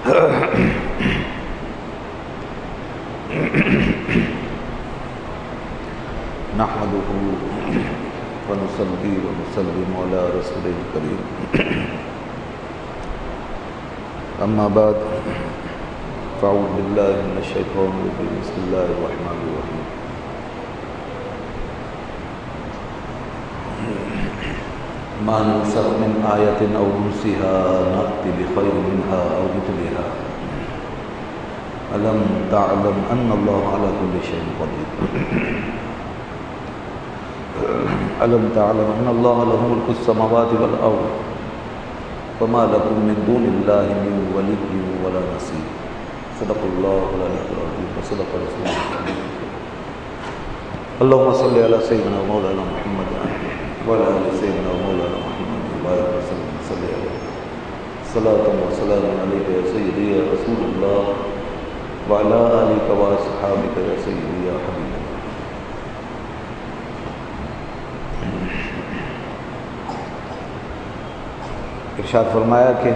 نحمده ونصلي ونسلم على رسوله الكريم اما بعد فاعوذ بالله من الشيطان الرجيم بسم الله الرحمن الرحيم ما ننسخ من آية أو ننسها نأتي بخير منها أو مثلها ألم تعلم أن الله على كل شيء قدير ألم تعلم أن الله له ملك السماوات والأرض وما لكم من دون الله من ولي ولا نصير صدق الله العلي العظيم وصدق رسوله الكريم اللهم صل على سيدنا ومولانا محمد وعلى آل سيدنا ومولانا محمد وبارك وسلم صلى عليه صلاة وسلام عليك يا سيدي يا رسول الله وعلى آلك وأصحابك يا سيدي يا حبيب الله. ارشاد فرمایا کہ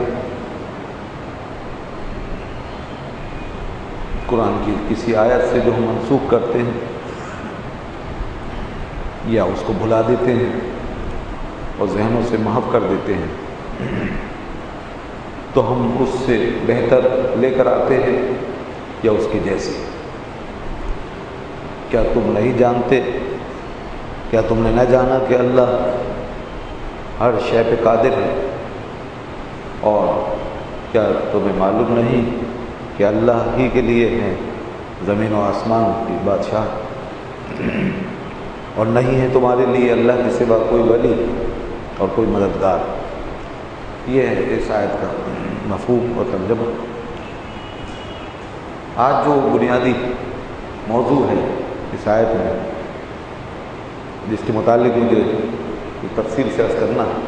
قرآن کی کسی آیت سے جو ہم منسوخ کرتے ہیں یا اس کو بھلا دیتے ہیں اور ذہنوں سے محو کر دیتے ہیں تو ہم اس سے بہتر لے کر آتے ہیں یا اس کی جیسی. کیا تم نہیں جانتے، کیا تم نے نہ جانا کہ اللہ ہر شے پہ قادر ہے؟ اور کیا تمہیں معلوم نہیں کہ اللہ ہی کے لیے ہے زمین و آسمان کی بادشاہ، اور نہیں ہے تمہارے لیے اللہ کے سوا کوئی ولی اور کوئی مددگار. یہ ہے اس آیت کا مفہوم اور ترجمہ. آج جو بنیادی موضوع ہے اس آیت میں جس کے متعلق مجھے تفصیل سے عرض کرنا ہے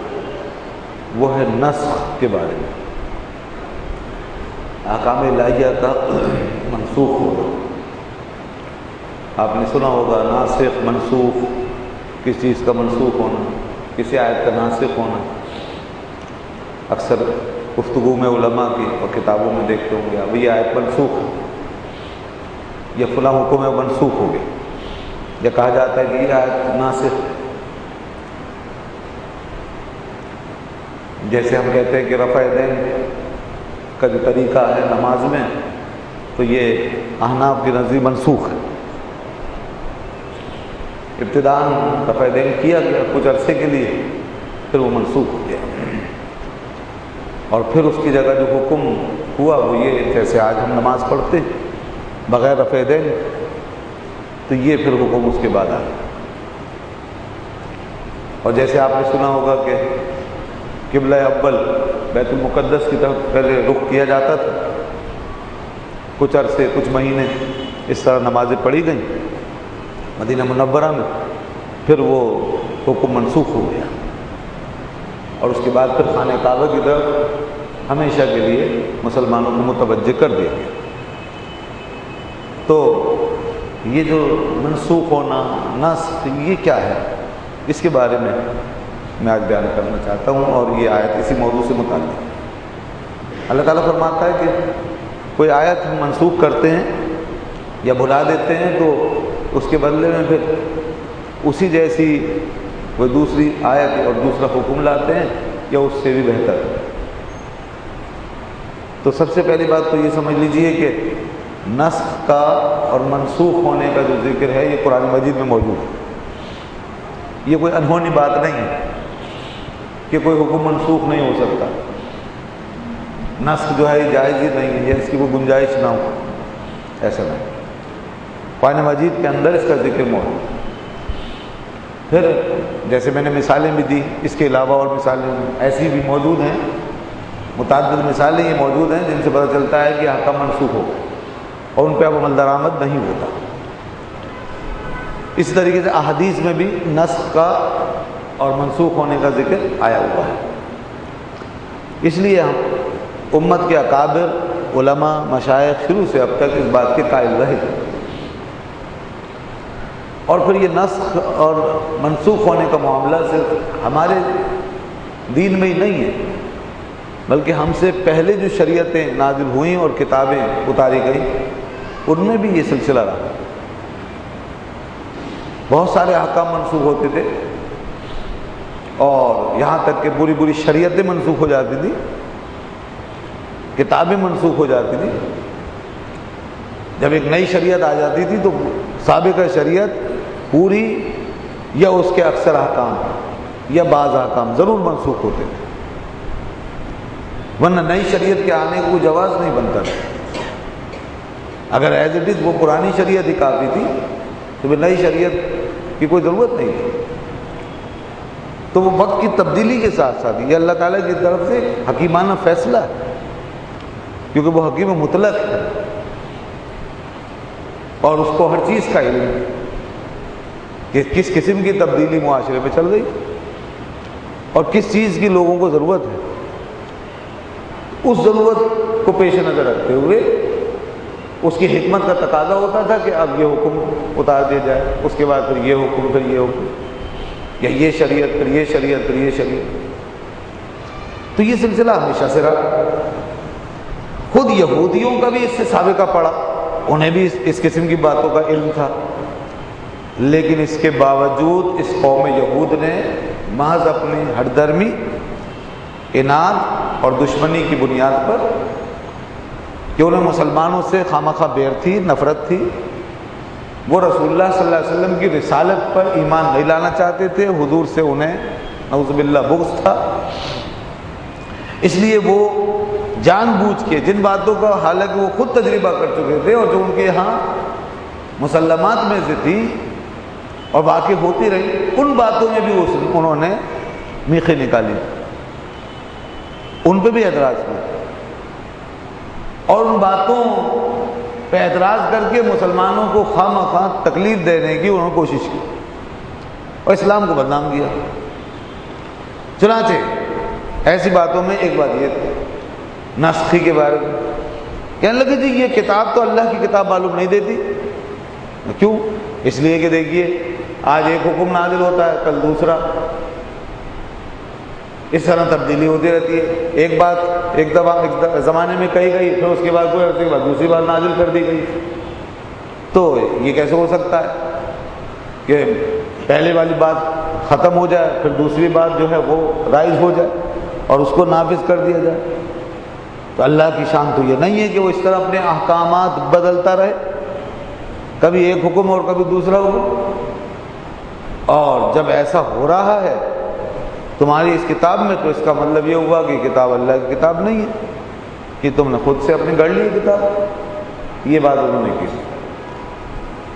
وہ ہے نسخ کے بارے میں. احکام الہیہ کا منسوخ ہونا. آپ نے سنا ہوگا ناسخ منسوخ، کس چیز کا منسوخ ہونا، کسی آیت کا ناسخ ہونا. اکثر گفتگو میں علماء کی اور کتابوں میں دیکھتے ہوں گے اب یہ آیت منسوخ ہے، یا فلاں حکم ہے منسوخ ہو گیا، یا کہا جاتا ہے کہ یہ آیت ناسخ ہے. جیسے ہم کہتے ہیں کہ رفع دین کا جو طریقہ ہے نماز میں تو یہ احناف کی نزدیک منسوخ ہے. ابتداءً رفع دین کیا گیا کچھ عرصے کے لیے، پھر وہ منسوخ ہو گیا، اور پھر اس کی جگہ جو حکم ہوا وہ یہ جیسے آج ہم نماز پڑھتے بغیر رفع دین تو یہ پھر حکم اس کے بعد آیا. اور جیسے آپ نے سنا ہوگا کہ قبلہ اول بیت المقدس کی طرف پہلے رخ کیا جاتا تھا، کچھ عرصے کچھ مہینے اس طرح نمازیں پڑھی گئیں مدینہ منورہ میں، پھر وہ حکم منسوخ ہو گیا اور اس کے بعد پھر خانہ کعبہ کی طرف ہمیشہ کے لیے مسلمانوں کو متوجہ کر دیا گیا. تو یہ جو منسوخ ہونا نسخ یہ کیا ہے، اس کے بارے میں آج بیان کرنا چاہتا ہوں، اور یہ آیت اسی موضوع سے متعلق ہے. اللہ تعالیٰ فرماتا ہے کہ کوئی آیت ہم منسوخ کرتے ہیں یا بھلا دیتے ہیں تو اس کے بدلے میں پھر اسی جیسی کوئی دوسری آیت اور دوسرا حکم لاتے ہیں یا اس سے بھی بہتر. تو سب سے پہلی بات تو یہ سمجھ لیجئے کہ نسخ کا اور منسوخ ہونے کا جو ذکر ہے یہ قرآن مجید میں موجود ہے. یہ کوئی انہونی بات نہیں ہے کہ کوئی حکم منسوخ نہیں ہو سکتا. نسخ جو ہے یہ جائز ہی نہیں ہے، اس کی کوئی گنجائش نہ ہو، ایسا نہیں. قرآن مجید کے اندر اس کا ذکر موجود ہے. پھر جیسے میں نے مثالیں بھی دی، اس کے علاوہ اور مثالیں ایسی بھی موجود ہیں، متعدد مثالیں یہ موجود ہیں جن سے پتہ چلتا ہے کہ حکم منسوخ ہو گئے اور ان پہ اب عمل درآمد نہیں ہوتا. اسی طریقے سے احادیث میں بھی نسخ کا اور منسوخ ہونے کا ذکر آیا ہوا ہے. اس لیے ہم امت کے اکابر علماء مشائخ شروع سے اب تک اس بات کے قائل رہے. اور پھر یہ نسخ اور منسوخ ہونے کا معاملہ صرف ہمارے دین میں ہی نہیں ہے، بلکہ ہم سے پہلے جو شریعتیں نازل ہوئیں اور کتابیں اتاری گئیں ان میں بھی یہ سلسلہ رہا. بہت سارے احکام منسوخ ہوتے تھے اور یہاں تک کہ پوری پوری شریعتیں منسوخ ہو جاتی تھی، کتابیں منسوخ ہو جاتی تھی. جب ایک نئی شریعت آ جاتی تھی تو سابقہ شریعت پوری یا اس کے اکثر احکام یا بعض احکام ضرور منسوخ ہوتے تھے، ورنہ نئی شریعت کے آنے کو جواز نہیں بنتا تھا. اگر ایز اٹ از وہ پرانی شریعت ہی کافی تھی تو پھر نئی شریعت کی کوئی ضرورت نہیں تھی. تو وہ وقت کی تبدیلی کے ساتھ ساتھ یہ اللہ تعالیٰ کی طرف سے حکیمانہ فیصلہ ہے، کیونکہ وہ حکیم مطلق ہے اور اس کو ہر چیز کا علم ہے کہ کس قسم کی تبدیلی معاشرے میں چل گئی اور کس چیز کی لوگوں کو ضرورت ہے. اس ضرورت کو پیش نظر رکھتے ہوئے اس کی حکمت کا تقاضا ہوتا تھا کہ اب یہ حکم اتار دیا جائے، اس کے بعد پھر یہ حکم، پھر یہ حکم، یا یہ شریعت، پھر یہ شریعت، پھر یہ شریعت. تو یہ سلسلہ ہمیشہ سے رہا. خود یہودیوں کا بھی اس سے سابقہ پڑا، انہیں بھی اس قسم کی باتوں کا علم تھا، لیکن اس کے باوجود اس قوم یہود نے محض اپنی ہٹ درمی، اناد اور دشمنی کی بنیاد پر، کہ انہیں مسلمانوں سے خامخواہ بیر تھی، نفرت تھی، وہ رسول اللہ صلی اللہ علیہ وسلم کی رسالت پر ایمان نہیں لانا چاہتے تھے، حضور سے انہیں نعوذ باللہ بغض تھا. اس لیے وہ جان بوجھ کے جن باتوں کا حالانکہ وہ خود تجربہ کر چکے تھے اور جو ان کے یہاں مسلمات میں سے تھی اور واقع ہوتی رہی، ان باتوں میں بھی انہوں نے میخیں نکالی، ان پہ بھی اعتراض کیا اور ان باتوں پہ اعتراض کر کے مسلمانوں کو خواہ مخواہ تکلیف دینے کی انہوں نے کوشش کی اور اسلام کو بدنام کیا. چنانچہ ایسی باتوں میں ایک بات یہ تھی ناسخی کے بارے میں، کہنے لگے جی یہ کتاب تو اللہ کی کتاب معلوم نہیں دیتی. کیوں؟ اس لیے کہ دیکھیے آج ایک حکم نازل ہوتا ہے، کل دوسرا، اس طرح تبدیلی ہوتی رہتی ہے. ایک بات ایک زمانے میں کہی گئی، پھر اس کے بعد کوئی عرصے کے بعد دوسری بات نازل کر دی گئی. تو یہ کیسے ہو سکتا ہے کہ پہلے والی بات ختم ہو جائے پھر دوسری بات جو ہے وہ رائج ہو جائے اور اس کو نافذ کر دیا جائے؟ تو اللہ کی شان تو یہ نہیں ہے کہ وہ اس طرح اپنے احکامات بدلتا رہے، کبھی ایک حکم اور کبھی دوسرا حکم. اور جب ایسا ہو رہا ہے تمہاری اس کتاب میں، تو اس کا مطلب یہ ہوا کہ کتاب اللہ کی کتاب نہیں ہے، کہ تم نے خود سے اپنی گڑھ لی کتاب. یہ بات انہوں نے کی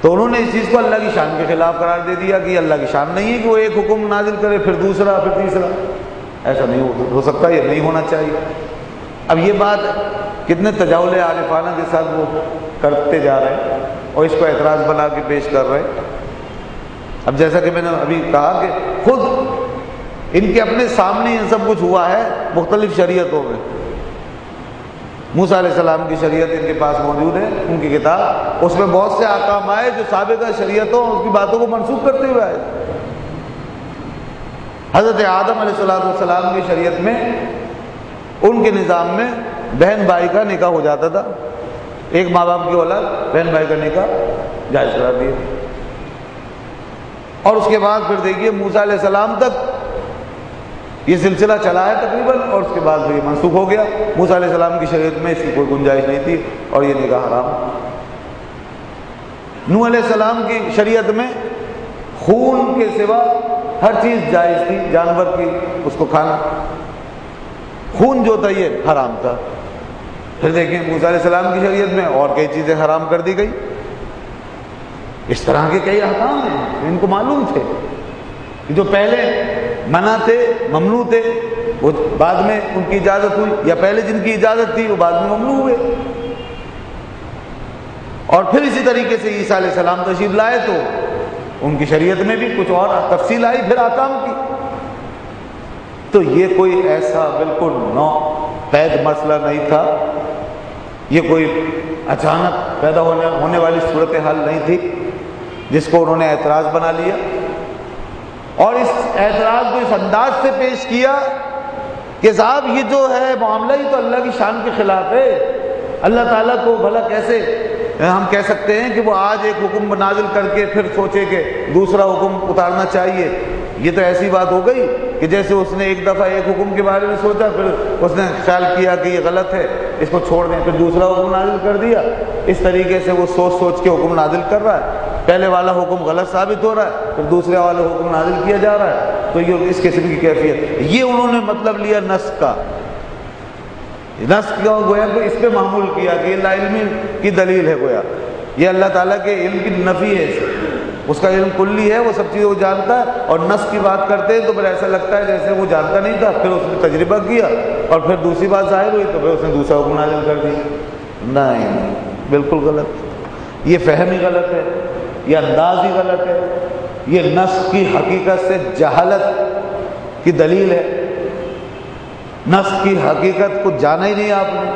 تو انہوں نے اس چیز کو اللہ کی شان کے خلاف قرار دے دیا کہ یہ اللہ کی شان نہیں ہے کہ وہ ایک حکم نازل کرے پھر دوسرا پھر تیسرا. ایسا نہیں ہو سکتا، یہ نہیں ہونا چاہیے. اب یہ بات کتنے تجاول عارفانہ کے ساتھ وہ کرتے جا رہے ہیں اور اس کو اعتراض بنا کے پیش کر رہے ہیں. اب جیسا کہ میں نے ابھی کہا کہ خود ان کے اپنے سامنے یہ سب کچھ ہوا ہے مختلف شریعتوں میں. موسیٰ علیہ السلام کی شریعت ان کے پاس موجود ہے، ان کی کتاب، اس میں بہت سے احکام آئے جو سابقہ شریعتوں اس کی باتوں کو منسوخ کرتے ہوئے آئے. حضرت آدم علیہ السلام کی شریعت میں ان کے نظام میں بہن بھائی کا نکاح ہو جاتا تھا، ایک ماں باپ کی اولاد بہن بھائی کا نکاح جائز قرار دیا. اور اس کے بعد پھر دیکھیے موسیٰ علیہ السلام تک یہ سلسلہ چلا ہے تقریباً، اور اس کے بعد پھر یہ منسوخ ہو گیا. موسیٰ علیہ السلام کی شریعت میں اس کی کوئی گنجائش نہیں تھی اور یہ نکاح حرام. نوح علیہ السلام کی شریعت میں خون کے سوا ہر چیز جائز تھی، جانور کی اس کو کھانا، خون جو تھا یہ حرام تھا. پھر دیکھیں موسیٰ علیہ السلام کی شریعت میں اور کئی چیزیں حرام کر دی گئی. اس طرح کے کئی احکام ہیں ان کو معلوم تھے، جو پہلے منع تھے، ممنوع تھے، وہ بعد میں ان کی اجازت ہوئی، یا پہلے جن کی اجازت تھی وہ بعد میں ممنوع ہوئے. اور پھر اسی طریقے سے عیسیٰ علیہ السلام تشریف لائے تو ان کی شریعت میں بھی کچھ اور تفصیل آئی پھر احکام کی. تو یہ کوئی ایسا بالکل نو قید مسئلہ نہیں تھا، یہ کوئی اچانک پیدا ہونے والی صورتحال نہیں تھی جس کو انہوں نے اعتراض بنا لیا اور اس اعتراض کو اس انداز سے پیش کیا کہ صاحب یہ جو ہے معاملہ ہی تو اللہ کی شان کے خلاف ہے. اللہ تعالیٰ کو بھلا کیسے ہم کہہ سکتے ہیں کہ وہ آج ایک حکم نازل کر کے پھر سوچے کہ دوسرا حکم اتارنا چاہیے؟ یہ تو ایسی بات ہو گئی کہ جیسے اس نے ایک دفعہ ایک حکم کے بارے میں سوچا، پھر اس نے خیال کیا کہ یہ غلط ہے، اس کو چھوڑ دیں، پھر دوسرا حکم نازل کر دیا. اس طریقے سے وہ سوچ سوچ کے حکم نازل کر رہا ہے. پہلے والا حکم غلط ثابت ہو رہا ہے، پھر دوسرے والا حکم نازل کیا جا رہا ہے. تو یہ اس قسم کی کیفیت، یہ انہوں نے مطلب لیا نسخ کا. نسخ کا گویا کہ اس پہ معمول کیا کہ یہ لا علمی کی دلیل ہے، گویا یہ اللہ تعالیٰ کے علم کی نفی ہے. اس کا علم کلی ہے، وہ سب چیزیں وہ جانتا ہے. اور نسخ کی بات کرتے ہیں تو پھر ایسا لگتا ہے جیسے وہ جانتا نہیں تھا، پھر اس نے تجربہ کیا اور پھر دوسری بات ظاہر ہوئی تو پھر اس نے دوسرا حکم نازل کر دی. نہیں، بالکل غلط. یہ فہم ہی غلط ہے، یہ انداز ہی غلط ہے. یہ نسخ کی حقیقت سے جہالت کی دلیل ہے. نسخ کی حقیقت کو جانا ہی نہیں آپ نے.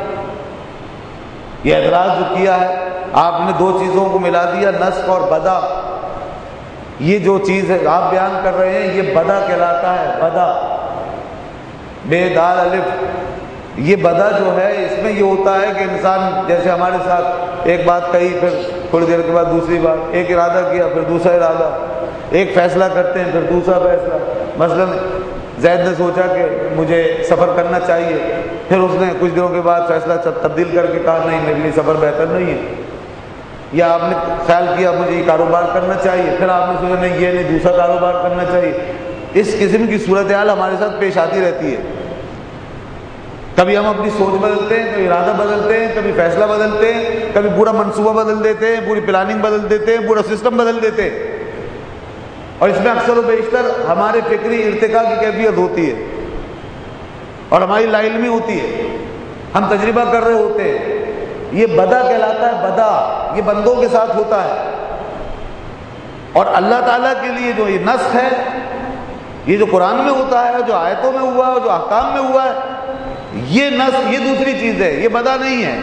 یہ اعتراض جو کیا ہے، آپ نے دو چیزوں کو ملا دیا، نسخ اور بدا. یہ جو چیز ہے آپ بیان کر رہے ہیں یہ بدا کہلاتا ہے. بدا، بے دال الف. یہ بدا جو ہے اس میں یہ ہوتا ہے کہ انسان جیسے ہمارے ساتھ ایک بات کہی، پھر تھوڑی دیر کے بعد دوسری بات، ایک ارادہ کیا پھر دوسرا ارادہ، ایک فیصلہ کرتے ہیں پھر دوسرا فیصلہ. مثلا زید نے سوچا کہ مجھے سفر کرنا چاہیے، پھر اس نے کچھ دنوں کے بعد فیصلہ تبدیل کر کے کہا نہیں، میرے لیے سفر بہتر نہیں ہے. یا آپ نے خیال کیا مجھے یہ کاروبار کرنا چاہیے، پھر آپ نے سوچا نہیں یہ نہیں، دوسرا کاروبار کرنا چاہیے. اس قسم کی صورتحال ہمارے ساتھ پیش آتی رہتی ہے. کبھی ہم اپنی سوچ بدلتے ہیں، کبھی ارادہ بدلتے ہیں، کبھی فیصلہ بدلتے ہیں، کبھی پورا منصوبہ بدل دیتے ہیں، پوری پلاننگ بدل دیتے ہیں، پورا سسٹم بدل دیتے ہیں. اور اس میں اکثر و بیشتر ہمارے فکری ارتقاء کی کیفیت ہوتی ہے اور ہماری لا علمی ہوتی ہے. ہم تجربہ کر رہے ہوتے ہیں. یہ بدا کہلاتا ہے. بدا یہ بندوں کے ساتھ ہوتا ہے. اور اللہ تعالیٰ کے لیے جو یہ نسخ ہے، یہ جو قرآن میں ہوتا ہے، جو آیتوں میں ہوا ہے، جو احکام میں ہوا ہے، یہ نسخ یہ دوسری چیز ہے، یہ بدا نہیں ہے.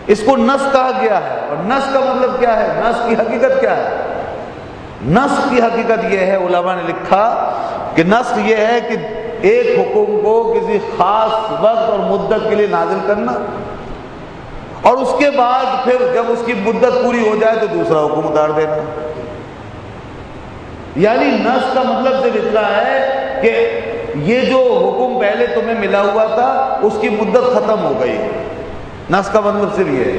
اس کو نسخ کہا گیا ہے. اور نسخ کا مطلب کیا ہے؟ نسخ کی حقیقت کیا ہے؟ نسخ کی حقیقت یہ ہے، علماء نے لکھا کہ نسخ یہ ہے کہ ایک حکم کو کسی خاص وقت اور مدت کے لیے نازل کرنا، اور اس کے بعد پھر جب اس کی مدت پوری ہو جائے تو دوسرا حکم اتار دینا. یعنی نسخ کا مطلب صرف اتنا ہے کہ یہ جو حکم پہلے تمہیں ملا ہوا تھا اس کی مدت ختم ہو گئی. نسخ کا مطلب صرف یہ ہے،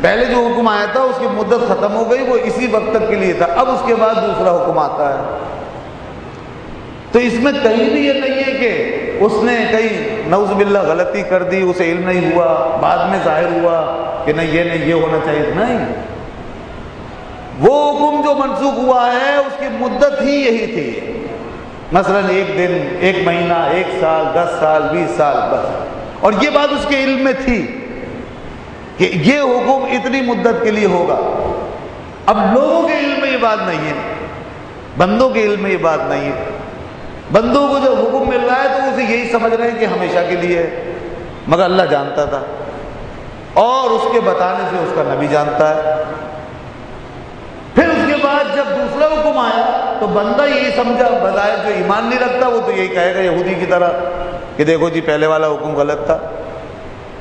پہلے جو حکم آیا تھا اس کی مدت ختم ہو گئی، وہ اسی وقت تک کے لیے تھا، اب اس کے بعد دوسرا حکم آتا ہے. تو اس میں کہیں بھی یہ نہیں ہے کہ اس نے کہیں نعوذ باللہ غلطی کر دی، اسے علم نہیں ہوا، بعد میں ظاہر ہوا کہ نہیں یہ ہونا چاہیے. نہیں، وہ حکم جو منسوخ ہوا ہے اس کی مدت ہی یہی تھی. مثلا ایک دن، ایک مہینہ، ایک سال، 10 سال، 20 سال، بس. اور یہ بات اس کے علم میں تھی کہ یہ حکم اتنی مدت کے لیے ہوگا. اب لوگوں کے علم میں یہ بات نہیں ہے، بندوں کے علم میں یہ بات نہیں ہے. بندوں کو جو حکم مل رہا ہے تو اسے یہی سمجھ رہے ہیں کہ ہمیشہ کے لیے ہے، مگر اللہ جانتا تھا اور اس کے بتانے سے اس کا نبی جانتا ہے. پھر اس کے بعد جب دوسرا حکم آیا تو بندہ یہی سمجھا، بظاہر جو ایمان نہیں رکھتا وہ تو یہی کہے گا یہودی کی طرح کہ دیکھو جی پہلے والا حکم غلط تھا،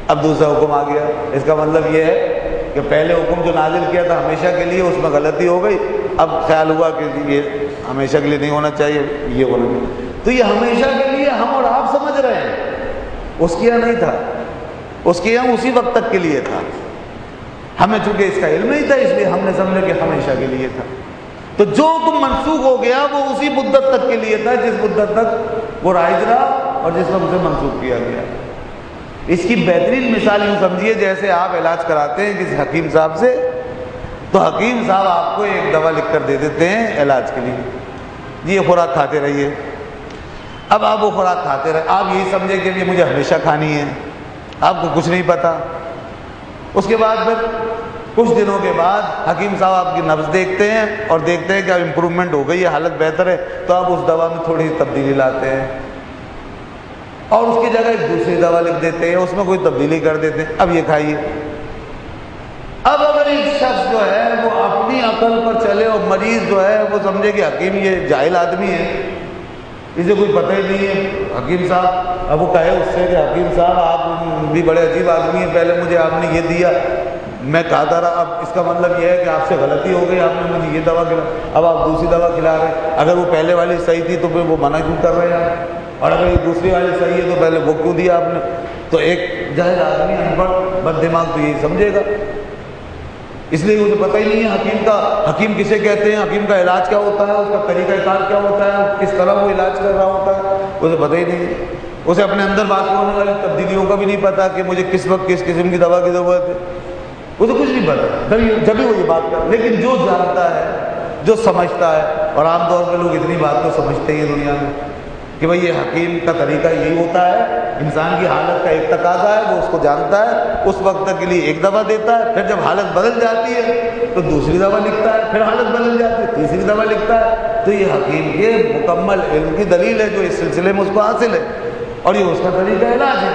اب دوسرا حکم آ گیا. اس کا مطلب یہ ہے کہ پہلے حکم جو نازل کیا تھا ہمیشہ کے لیے، اس میں غلطی ہو گئی، اب خیال ہوا کہ یہ ہمیشہ کے لیے نہیں ہونا چاہیے، یہ ہونا چاہیے. تو یہ ہمیشہ کے لیے ہم اور آپ سمجھ رہے ہیں، اس کے یہاں نہیں تھا، اس کے یہاں اسی وقت تک کے لیے تھا. ہمیں چونکہ اس کا علم نہیں تھا اس لیے ہم نے سمجھا کہ ہمیشہ کے لیے تھا. تو جو حکم منسوخ ہو گیا وہ اسی مدت تک کے لیے تھا جس مدت تک وہ رائج رہا اور جس وقت اسے منسوخ کیا گیا. اس کی بہترین مثال یوں سمجھیے جیسے آپ علاج کراتے ہیں کسی حکیم صاحب سے، تو حکیم صاحب آپ کو ایک دوا لکھ کر دے دیتے ہیں علاج کے لیے، جی یہ خوراک کھاتے رہیے. اب آپ وہ خوراک کھاتے رہے، آپ یہی سمجھیں کہ یہ مجھے ہمیشہ کھانی ہے، آپ کو کچھ نہیں پتا. اس کے بعد پھر کچھ دنوں کے بعد حکیم صاحب آپ کی نبض دیکھتے ہیں اور دیکھتے ہیں کہ اب امپرومنٹ ہو گئی ہے، حالت بہتر ہے، تو آپ اس دوا میں تھوڑی سی تبدیلی لاتے ہیں اور اس کی جگہ ایک دوسری دوا لکھ دیتے ہیں، اس میں کوئی تبدیلی کر دیتے ہیں، اب یہ کھائیے. اب اگر ایک شخص جو ہے وہ اپنی عقل پر چلے اور مریض جو ہے وہ سمجھے کہ حکیم یہ جاہل آدمی ہے، اسے کوئی پتہ ہی نہیں ہے حکیم صاحب. اب وہ کہے اس سے کہ حکیم صاحب آپ بھی بڑے عجیب آدمی ہیں, پہلے مجھے آپ نے یہ دیا, میں کھاتا رہا, اب اس کا مطلب یہ ہے کہ آپ سے غلطی ہو گئی, آپ نے مجھے یہ دوا کھلا, اب آپ دوسری دوا کھلا رہے ہیں. اگر وہ پہلے والی صحیح تھی تو پھر وہ منع کیوں کر رہے ہیں آپ, اور اگر یہ دوسری والی صحیح ہے تو پہلے وہ کیوں دیا آپ نے؟ تو ایک جاہل آدمی ان پڑھ بد دماغ تو یہی سمجھے گا. اس لیے اسے پتہ ہی نہیں ہے حکیم کسے کہتے ہیں, حکیم کا علاج کیا ہوتا ہے, اس کا طریقہ کار کیا ہوتا ہے, کس طرح وہ علاج کر رہا ہوتا ہے, اسے پتہ ہی نہیں ہے. اسے اپنے اندر واقع ہونے والی تبدیلیوں کا بھی نہیں پتا کہ مجھے کس وقت کس قسم کی دوا کی ضرورت ہے, اسے کچھ نہیں پتا جب بھی وہ یہ بات کر. لیکن جو جانتا ہے, جو سمجھتا ہے, اور عام طور پہ لوگ اتنی بات تو سمجھتے ہی ہیں دنیا میں کہ بھئی یہ حکیم کا طریقہ یہی ہوتا ہے, انسان کی حالت کا ایک تقاضا ہے, وہ اس کو جانتا ہے, اس وقت تک کے لیے ایک دوا دیتا ہے, پھر جب حالت بدل جاتی ہے تو دوسری دوا لکھتا ہے, پھر حالت بدل جاتی ہے تیسری دوا لکھتا ہے. تو یہ حکیم کے مکمل علم کی دلیل ہے جو اس سلسلے میں اس کو حاصل ہے, اور یہ اس کا طریقہ علاج ہے.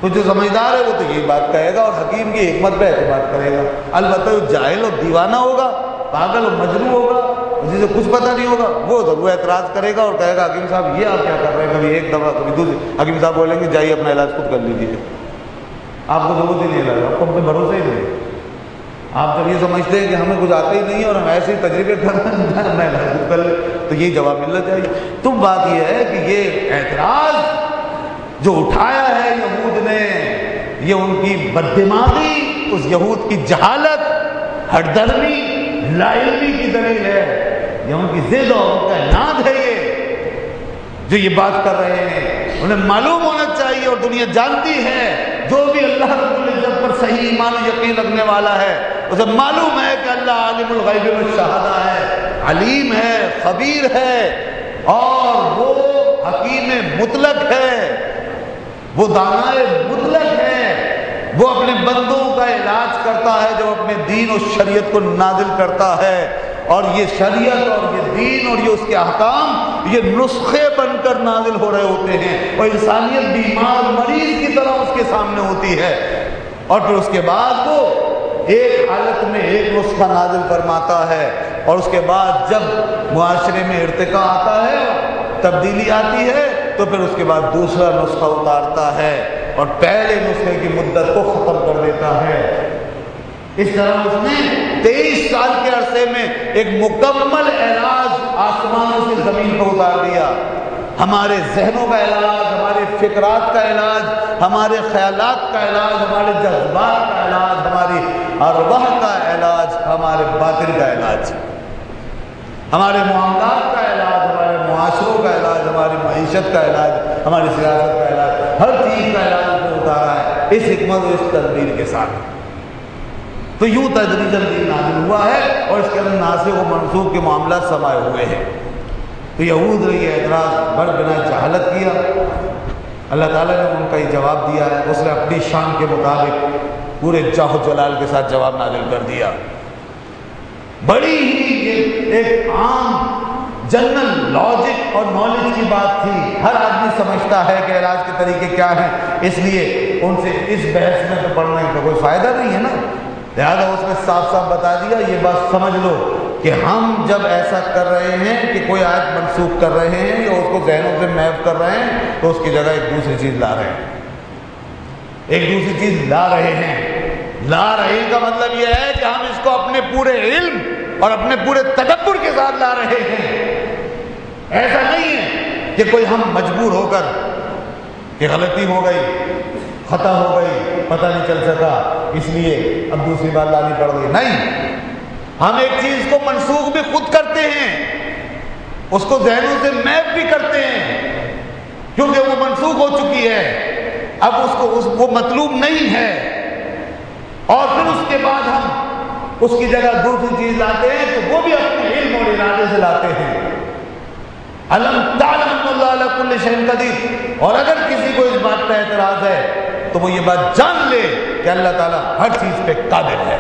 تو جو سمجھدار ہے وہ تو یہی بات کہے گا اور حکیم کی حکمت پہ اعتماد کرے گا. البتہ جو جاہل اور دیوانہ ہوگا, پاگل اور مجنون ہوگا, جسے کچھ پتہ نہیں ہوگا, وہ ضرور اعتراض کرے گا اور کہے گا حکیم صاحب یہ آپ کیا کر رہے ہیں, کبھی ایک دوا کبھی دوسری. حکیم صاحب بولیں گے جائیے اپنا علاج خود کر لیجیے, آپ کو ضرورت ہی نہیں لگا, آپ کو ہم پہ بھروسہ ہی نہیں. آپ جب یہ سمجھتے ہیں کہ ہمیں کچھ آتا ہی نہیں ہے اور ہم ایسے ہی تجربے کر رہے ہیں اپنا علاج خود کر لیں, تو یہی جواب ملنا چاہیے. تو بات یہ ہے کہ یہ اعتراض جو اٹھایا ہے یہود نے, یہ ان کی بددماغی, اس یہود کی جہالت, ہٹ درمی, لا علمی کی دلیل ہے. یہ ان کی ضد اور ان کا عناد ہے, یہ جو یہ بات کر رہے ہیں انہیں معلوم ہونا چاہیے, اور دنیا جانتی ہے جو بھی اللہ رب العزت پر صحیح ایمان و یقین رکھنے والا ہے اسے معلوم ہے کہ اللہ عالم الغیب والشہادہ ہے, علیم ہے, خبیر ہے, اور وہ حکیم مطلق ہے, وہ دانائے مطلق ہے, وہ اپنے بندوں کا علاج کرتا ہے جو اپنے دین و شریعت کو نازل کرتا ہے. اور یہ شریعت اور یہ دین اور یہ اس کے احکام یہ نسخے بن کر نازل ہو رہے ہوتے ہیں, اور انسانیت بیمار مریض کی طرح اس کے سامنے ہوتی ہے, اور پھر اس کے بعد وہ ایک حالت میں ایک نسخہ نازل فرماتا ہے, اور اس کے بعد جب معاشرے میں ارتقاء آتا ہے, تبدیلی آتی ہے, تو پھر اس کے بعد دوسرا نسخہ اتارتا ہے اور پہلے نسخے کی مدت کو ختم کر دیتا ہے. اس طرح اس نے 23 سال کے عرصے میں ایک مکمل علاج آسمانوں سے زمین پر اتار دیا. ہمارے ذہنوں کا علاج, ہمارے فکرات کا علاج, ہمارے خیالات کا علاج, ہمارے جذبات کا علاج, ہماری ارواح کا علاج, ہمارے باطن کا علاج, ہمارے معاملات کا علاج, ہمارے معاشروں کا علاج, ہماری معیشت کا علاج, ہماری سیاست کا علاج, ہر چیز کا علاج اس نے اتارا ہے اس حکمت و اس تدبیر کے ساتھ. تو یوں تدریجاً دین نازل ہوا ہے, اور اس کے اندر ناسخ و منسوخ کے معاملات سمائے ہوئے ہیں. تو یہود نے یہ اعتراض بر بنا جہالت کیا, اللہ تعالیٰ نے ان کا یہ جواب دیا ہے, اس نے اپنی شان کے مطابق پورے جاہ و جلال کے ساتھ جواب نازل کر دیا. بڑی ہی یہ ایک عام جنرل لاجک اور نالج کی بات تھی, ہر آدمی سمجھتا ہے کہ علاج کے طریقے کیا ہیں, اس لیے ان سے اس بحث میں تو پڑھنے کا کوئی فائدہ نہیں ہے نا. لہٰذا اس نے صاف صاف بتا دیا, یہ بات سمجھ لو کہ ہم جب ایسا کر رہے ہیں کہ کوئی آیت منسوخ کر رہے ہیں یا اس کو ذہنوں سے محو کر رہے ہیں, تو اس کی جگہ ایک دوسری چیز لا رہے ہیں, ایک دوسری چیز لا رہے ہیں. لا رہے کا مطلب یہ ہے کہ ہم اس کو اپنے پورے علم اور اپنے پورے تدبر کے ساتھ لا رہے ہیں. ایسا نہیں ہے کہ کوئی ہم مجبور ہو کر کہ غلطی ہو گئی, خطا ہو گئی, پتہ نہیں چل سکا, اس لیے اب دوسری بات لانی پڑ گئی. نہیں, ہم ایک چیز کو منسوخ بھی خود کرتے ہیں, اس کو ذہنوں سے محو بھی کرتے ہیں, کیونکہ وہ منسوخ ہو چکی ہے, اب وہ مطلوب نہیں ہے, اور پھر اس کے بعد ہم اس کی جگہ دوسری چیز لاتے ہیں, تو وہ بھی اپنے علم اور ارادے سے لاتے ہیں. علم تعلم ان اللہ علی کل شیء قدیر. اور اگر کسی کو اس بات کا اعتراض ہے تو وہ یہ بات جان لے کہ اللہ تعالیٰ ہر چیز پہ قادر ہے,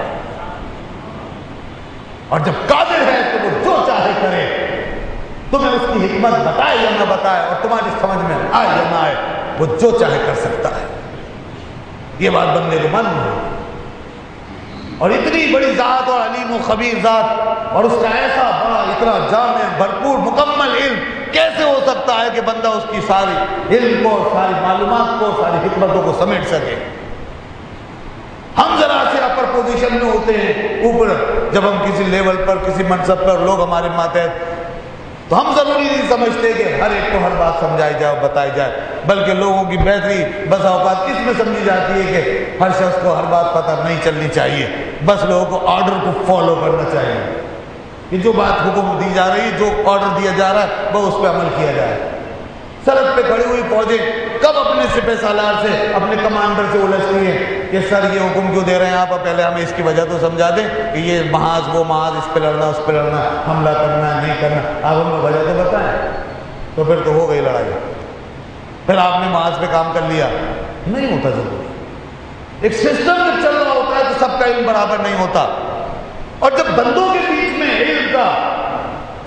اور جب قادر ہے تو وہ جو چاہے کرے, تمہیں اس کی حکمت بتائے یا نہ بتائے, اور تمہاری سمجھ میں آئے یا نہ آئے, وہ جو چاہے کر سکتا ہے. یہ بات بندے کو معلوم ہے. اور اتنی بڑی ذات اور علیم و خبیر ذات, اور اس کا ایسا بڑا اتنا جامع بھرپور مکمل علم کیسے ہو سکتا ہے کہ بندہ اس کی ساری علم کو، ساری معلومات کو، ساری حکمتوں کو سمیٹ سکے؟ ہم ذرا سے اپر پوزیشن میں ہوتے ہیں، اوپر جب ہم کسی لیول پر، کسی منصب پر لوگ ہمارے ماتحت، تو ہم ضروری نہیں سمجھتے کہ ہر ایک کو ہر بات سمجھائی جائے اور بتائی جائے، بلکہ لوگوں کی بہتری بسا اوقات اس میں سمجھی جاتی ہے کہ ہر شخص کو ہر بات پتہ نہیں چلنی چاہیے، بس لوگوں کو آرڈر کو فالو کرنا چاہیے کہ جو بات حکم دی جا رہی ہے، جو آرڈر دیا جا رہا ہے، وہ اس پہ عمل کیا جائے۔ سڑک پہ کھڑی ہوئی فوجیں کب اپنے سپہ سالار سے، اپنے کمانڈر سے الجھتی ہیں کہ سر یہ حکم کیوں دے رہے ہیں آپ، پہلے ہمیں اس کی وجہ تو سمجھا دیں کہ یہ محاذ وہ محاذ، اس پہ لڑنا اس پہ لڑنا، حملہ کرنا نہیں کرنا، آپ ہمیں وجہ تو بتائیں۔ تو پھر تو ہو گئی لڑائی، پھر آپ نے محاذ پہ کام کر لیا، نہیں ہوتا ضروری۔ ایک سسٹم جب چل رہا ہوتا ہے تو سب کا علم برابر نہیں ہوتا، اور جب بندوں کے بیچ میں علم کا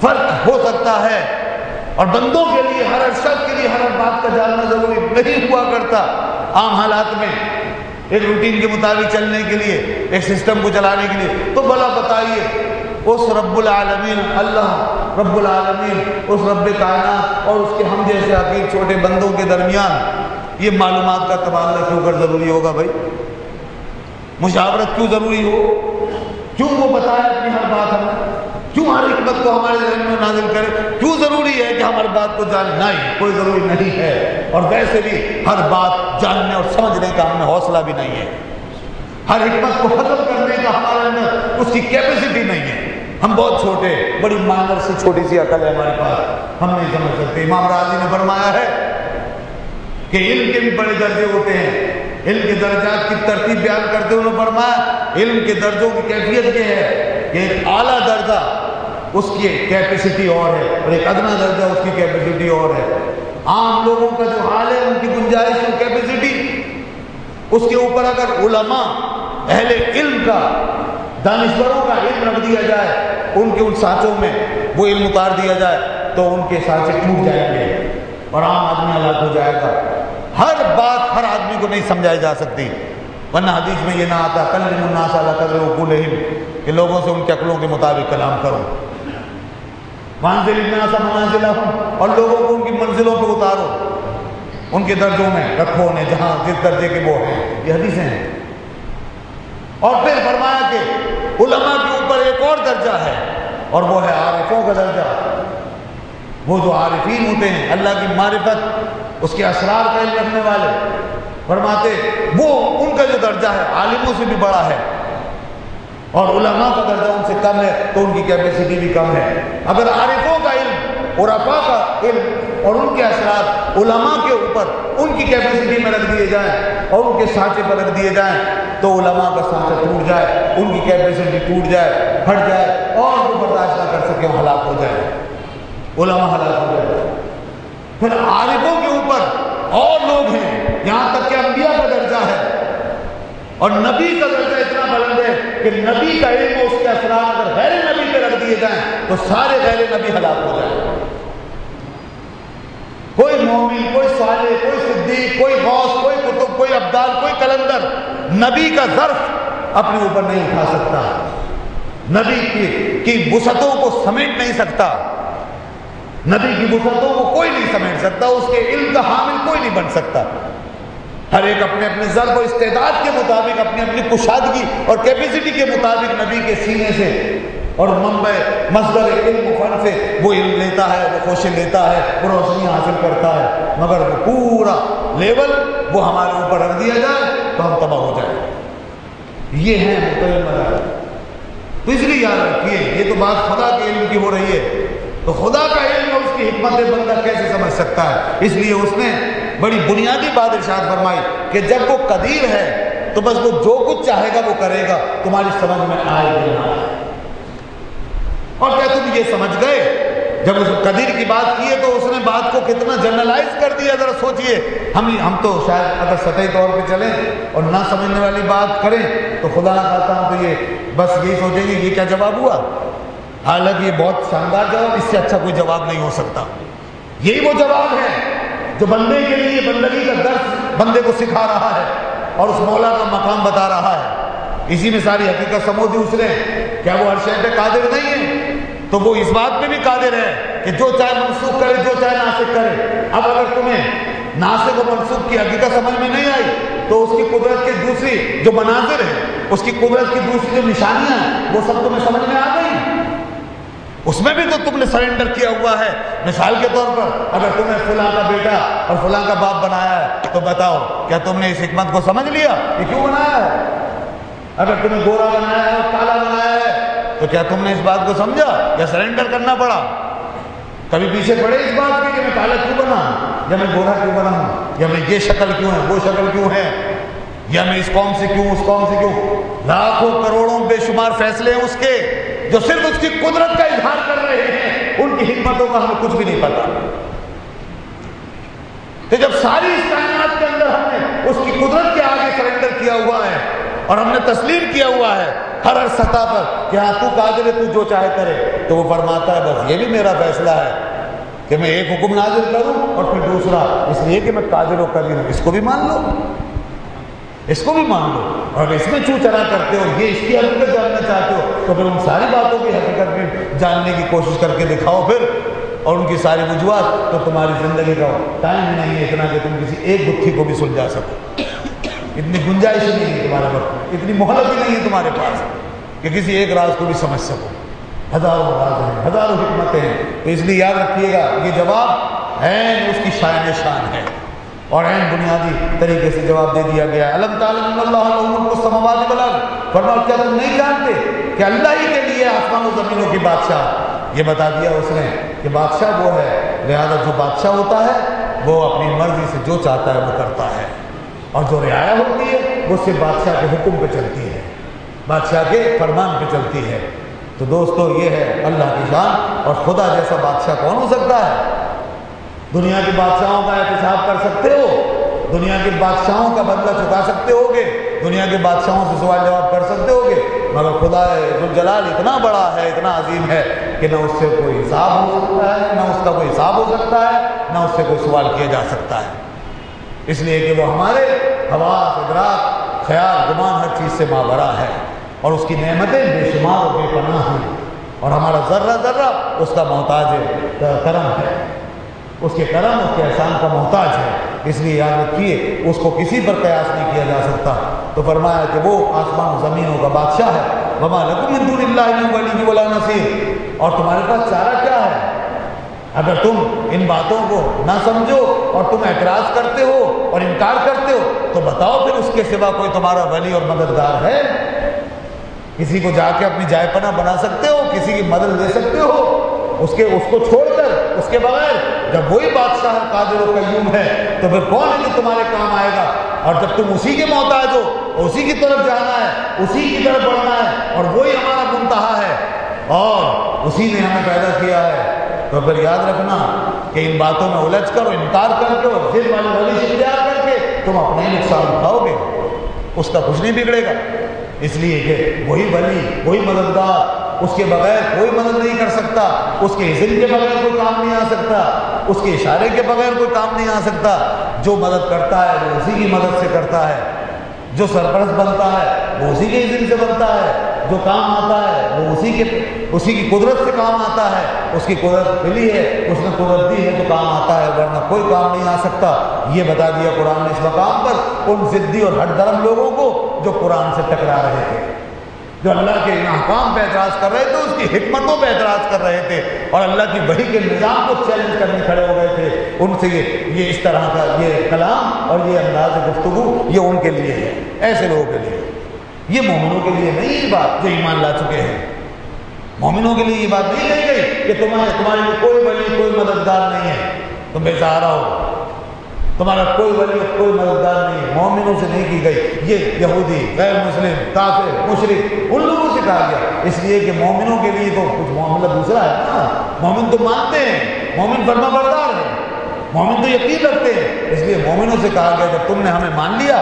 فرق ہو سکتا ہے، اور بندوں کے لیے، ہر شخص کے لیے ہر بات کا جاننا ضروری نہیں ہوا کرتا، عام حالات میں ایک روٹین کے مطابق چلنے کے لیے، ایک سسٹم کو چلانے کے لیے، تو بھلا بتائیے اس رب العالمین، اللہ رب العالمین، اس رب کائنات اور اس کے ہم جیسے حقیر چھوٹے بندوں کے درمیان یہ معلومات کا تبادلہ کیوں کر ضروری ہوگا بھائی؟ مشاورت کیوں ضروری ہو؟ کیوں وہ بتائے اپنی ہر بات ہمیں؟ کیوں ہر حکمت کو ہمارے ذہن میں نازل کرے؟ کیوں ضروری ہے کہ ہماری بات کو جانیں؟ نہیں، کوئی ضروری نہیں ہے، اور ویسے بھی ہر بات جاننے اور سمجھنے کا ہمیں حوصلہ بھی نہیں ہے، ہر حکمت کو ختم کرنے کا ہمارے اندر اس کی کیپیسٹی نہیں ہے، ہم بہت چھوٹے، بڑی مائنر سی چھوٹی سی عقل ہے ہمارے پاس، ہم نہیں سمجھ سکتے۔ امام راضی نے فرمایا ہے کہ علم کے بھی بڑے درجے ہوتے ہیں، علم کے درجات کی ترتیب بیان کرتے ہوئے فرمایا علم کے درجوں کی کیفیت یہ ہے کہ ایک اعلیٰ درجہ اس کی کیپیسٹی اور ہے، اور ایک ادنا درجہ اس کی کیپیسٹی اور ہے۔ عام لوگوں کا جو حال ہے، ان کی گنجائش اور کیپیسٹی، اس کے اوپر اگر علماء اہل علم کا، دانشوروں کا علم رکھ دیا جائے، ان کے ان سانچوں میں وہ علم اتار دیا جائے، تو ان کے سانچے ٹوٹ جائیں گے اور عام آدمی ہلاک ہو جائے گا۔ ہر بات ہر آدمی کو نہیں سمجھائی جا سکتی، ورنہ حدیث میں یہ نہ آتا کلم الناس علی قدر عقولہم، کہ لوگوں سے ان کے عقلوں کے مطابق کلام کرو، وانزل الناس منازلہم، اور لوگوں کو ان کی منزلوں پہ اتارو، ان کے درجوں میں رکھو انہیں جہاں جس درجے کے وہ ہیں، یہ حدیثیں ہیں۔ اور پھر فرمایا کہ علماء کے اوپر ایک اور درجہ ہے، اور وہ ہے عارفوں کا درجہ، وہ جو عارفین ہوتے ہیں، اللہ کی معرفت، اس کے اسرار کا علم رکھنے والے، فرماتے وہ ان کا جو درجہ ہے عالموں سے بھی بڑا ہے، اور علماء کا درجہ ان سے کم ہے، تو ان کی کیپیسٹی بھی کم ہے۔ اگر عارفوں کا علم، عرفاء کا علم اور ان کے اسرار علماء کے اوپر ان کی کیپیسٹی میں رکھ دیے جائیں اور ان کے سانچے پر رکھ دیے جائیں، تو علماء کا سانچہ ٹوٹ جائے، ان کی کیپیسٹی ٹوٹ جائے، پھٹ جائے، اور وہ برداشت نہ کر سکے، وہ ہلاک ہو جائے، علماء ہلاک ہو جائے۔ پھر عارفوں کے اوپر اور لوگ ہیں، یہاں تک کہ انبیاء کا درجہ ہے، اور نبی کا درجہ اتنا بلند ہے کہ نبی کا علم اور اس کے اثرات اگر غیر نبی پہ رکھ دیے جائیں تو سارے غیر نبی ہلاک ہو جائیں۔ کوئی مومن، کوئی صالح، کوئی صدیق، کوئی غوث، کوئی قطب، کوئی ابدال، کوئی کلندر نبی کا ظرف اپنے اوپر نہیں اٹھا سکتا، نبی کی وسعتوں کو سمیٹ نہیں سکتا، نبی کی وسعتوں کو کوئی نہیں سمیٹ سکتا، اس کے علم کا حامل کوئی نہیں بن سکتا۔ ہر ایک اپنے اپنے ضرب و استعداد کے مطابق، اپنی اپنی کشادگی اور کیپیسٹی کے مطابق نبی کے سینے سے اور منبع مصدر علم و فن سے وہ علم لیتا ہے، وہ کوشش لیتا ہے، وہ روشنی حاصل کرتا ہے، مگر وہ پورا لیول وہ ہمارے اوپر رکھ دیا جائے تو ہم تباہ ہو جائیں۔ یہ ہے مختلف مذاہب۔ تو اس لیے یاد رکھیے، یہ تو بات خدا کے علم کی ہو رہی ہے، تو خدا کا علم اور اس کی حکمت بندہ کیسے سمجھ سکتا ہے؟ اس لیے اس نے بڑی بنیادی بات ارشاد فرمائی کہ جب وہ قدیر ہے تو بس وہ جو کچھ چاہے گا وہ کرے گا، تمہاری سمجھ میں آئے گی نہ آئے۔ اور کیا تم یہ سمجھ گئے؟ جب اس قدیر کی بات کی ہے تو اس نے بات کو کتنا جنرلائز کر دیا، ذرا سوچئے۔ ہم تو شاید اگر سطحی طور پہ چلیں اور نہ سمجھنے والی بات کریں تو خدا نہ خواستہ ہم تو یہ بس یہی سوچیں گے یہ کیا جواب ہوا، حالانکہ یہ بہت شاندار جواب، اس سے اچھا کوئی جواب نہیں ہو سکتا۔ یہی وہ جواب ہے جو بندے کے لیے بندگی کا درس بندے کو سکھا رہا ہے اور اس مولا کا مقام بتا رہا ہے۔ اسی میں ساری حقیقت سمو دی اس نے۔ کیا وہ ہر شے پہ قادر نہیں ہے؟ تو وہ اس بات پہ بھی قادر ہے کہ جو چاہے منسوخ کرے، جو چاہے ناسخ کرے۔ اب اگر تمہیں ناسخ و منسوخ کی حقیقت سمجھ میں نہیں آئی تو اس کی قدرت کی دوسری جو مناظر ہے، اس کی قدرت کی دوسری جو نشانیاں ہیں، وہ سب تمہیں سمجھ میں آ گئی۔ اس میں بھی تو تم نے سرنڈر کیا ہوا ہے۔ مثال کے طور پر اگر تمہیں فلاں کا بیٹا اور فلاں کا باپ بنایا ہے تو بتاؤ کیا تم نے اس حکمت کو سمجھ لیا کہ کیوں بنایا ہے؟ اگر تمہیں گورا بنایا ہے اور کالا بنایا ہے تو کیا تم نے اس بات کو سمجھا یا سرنڈر کرنا پڑا؟ کبھی پیچھے پڑے اس بات کے کہ میں کالا کیوں بنا، یا میں گورا کیوں بنا ہوں، یا میں یہ شکل کیوں ہے، وہ شکل کیوں ہے، یا میں اس قوم سے کیوں، اس قوم سے کیوں؟ لاکھوں کروڑوں بے شمار فیصلے ہیں اس کے جو صرف اس کی قدرت کا اظہار کر رہے ہیں، ان کی حکمتوں کا ہمیں کچھ بھی نہیں پتا۔ تو جب ساری اس کائنات کے اندر ہم نے اس کی قدرت کے آگے سرنڈر کیا ہوا ہے اور ہم نے تسلیم کیا ہوا ہے ہر سطح پر کہ ہاں تو قادر ہے، تو جو چاہے کرے، تو وہ فرماتا ہے بس یہ بھی میرا فیصلہ ہے کہ میں ایک حکم نازل کروں اور پھر دوسرا، اس لیے کہ میں قادر و قدیر ہوں۔ اس کو بھی مان لو، اس کو بھی مان لو، اور اس میں چو چرا کرتے ہو، یہ اس کی حقیقت جاننا چاہتے ہو تو پھر ان ساری باتوں کی حقیقت بھی جاننے کی کوشش کر کے دکھاؤ پھر، اور ان کی ساری وجوہات۔ تو تمہاری زندگی کا ٹائم نہیں ہے اتنا کہ تم کسی ایک گتھی کو بھی سلجھا سکو، اتنی گنجائش ہی نہیں ہے تمہارے پاس، اتنی مہلت ہی نہیں ہے تمہارے پاس کہ کسی ایک راز کو بھی سمجھ سکو۔ ہزاروں راز ہیں، ہزاروں حکمتیں ہیں۔ تو اس لیے یاد رکھیے گا یہ جواب عین اس کی شان شان ہے اور عین بنیادی طریقے سے جواب دے دیا گیا ہے۔ الم تعلم ان اللہ لہ ملک السماوات والارض، فرمایا کیا تم نہیں جانتے کہ اللہ ہی کے لیے آسمان و زمینوں کی بادشاہ؟ یہ بتا دیا اس نے کہ بادشاہ وہ ہے، لہذا جو بادشاہ ہوتا ہے وہ اپنی مرضی سے جو چاہتا ہے وہ کرتا ہے، اور جو رعایا ہوتی ہے وہ صرف بادشاہ کے حکم پہ چلتی ہے، بادشاہ کے فرمان پہ چلتی ہے۔ تو دوستو یہ ہے اللہ کی شان، اور خدا جیسا بادشاہ کون ہو سکتا ہے؟ دنیا کے بادشاہوں کا احتساب کر سکتے ہو، دنیا کے بادشاہوں کا بدلہ چکا سکتے ہو گے، دنیا کے بادشاہوں سے سوال جواب کر سکتے ہو گے، مگر خدا ذوالجلال اتنا بڑا ہے، اتنا عظیم ہے کہ نہ اس سے کوئی حساب ہو سکتا ہے، نہ اس کا کوئی حساب ہو سکتا ہے، نہ اس سے کوئی سوال کیا جا سکتا ہے، اس لیے کہ وہ ہمارے حواس، ادراک، خیال، گمان ہر چیز سے مابرا ہے، اور اس کی نعمتیں بے شمار و بے پناہ ہیں، اور ہمارا ذرہ ذرہ اس کا محتاج ہے، کرم ہے، اس کے کرم، اس کے احسان کا محتاج ہے۔ اس لیے یاد رکھیے اس کو کسی پر قیاس نہیں کیا جا سکتا۔ تو فرمایا کہ وہ آسمان و زمینوں کا بادشاہ ہے۔ وما لکم من دون اللہ من ولی ولا نصیر، اور تمہارے پاس چارہ کیا ہے؟ اگر تم ان باتوں کو نہ سمجھو اور تم اعتراض کرتے ہو اور انکار کرتے ہو تو بتاؤ پھر اس کے سوا کوئی تمہارا ولی اور مددگار ہے؟ کسی کو جا کے اپنی جائے پناہ بنا سکتے ہو؟ کسی کی مدد لے سکتے ہو؟ اس کو چھوڑ کر، اس کے بغیر جب وہی بادشاہ قادر و قیوم ہے تو پھر کون ہے جو تمہارے کام آئے گا؟ اور جب تم اسی کے محتاج ہو، اسی کی طرف جانا ہے، اسی کی طرف بڑھنا ہے، اور وہی ہمارا منتہا ہے، اور اسی نے ہمیں پیدا کیا ہے، تو پھر یاد رکھنا کہ ان باتوں میں الجھ کر اور انکار کر کے اور ضد والے روش اختیار کر کے تم اپنا ہی نقصان اٹھاؤ گے، اس کا کچھ نہیں بگڑے گا۔ اس لیے کہ وہی ولی، وہی مددگار، اس کے بغیر کوئی مدد نہیں کر سکتا، اس کے اذن کے بغیر کوئی کام نہیں آ سکتا، اس کے اشارے کے بغیر کوئی کام نہیں آ سکتا۔ جو مدد کرتا ہے وہ اسی کی مدد سے کرتا ہے، جو سرپرست بنتا ہے وہ اسی کے اذن سے بنتا ہے، جو کام آتا ہے وہ اسی کی قدرت سے کام آتا ہے، اس کی قدرت ملی ہے، اس نے قدرت دی ہے تو کام آتا ہے، ورنہ کوئی کام نہیں آ سکتا۔ یہ بتا دیا قرآن نے اس مقام پر ان ضدی اور ہٹ درم لوگوں کو جو قرآن سے ٹکرا رہے تھے، جو اللہ کے ان احکام پہ اعتراض کر رہے تھے، اس کی حکمتوں پہ اعتراض کر رہے تھے، اور اللہ کی وحی کے نظام کو چیلنج کرنے کھڑے ہو گئے تھے۔ ان سے یہ اس طرح کا یہ کلام اور یہ انداز گفتگو یہ ان کے لیے ہے، ایسے لوگوں کے لیے، یہ مومنوں کے لیے نہیں۔ یہ بات جو ایمان لا چکے ہیں، مومنوں کے لیے یہ بات نہیں کہی گئی کہ تمہارے لیے کوئی ولی، کوئی مددگار نہیں ہے، تم بے سہارا ہو، تمہارا کوئی ولی، کوئی مددگار نہیں ہے، مومنوں سے نہیں کی گئی۔ یہ یہودی، غیر مسلم، کافر، مشرک، ان لوگوں سے کہا گیا، اس لیے کہ مومنوں کے لیے تو کچھ معاملہ دوسرا ہے نا۔ مومن تو مانتے ہیں، مومن فرما بردار ہے، مومن تو یقین رکھتے ہیں، اس لیے مومنوں سے کہا گیا جب تم نے ہمیں مان لیا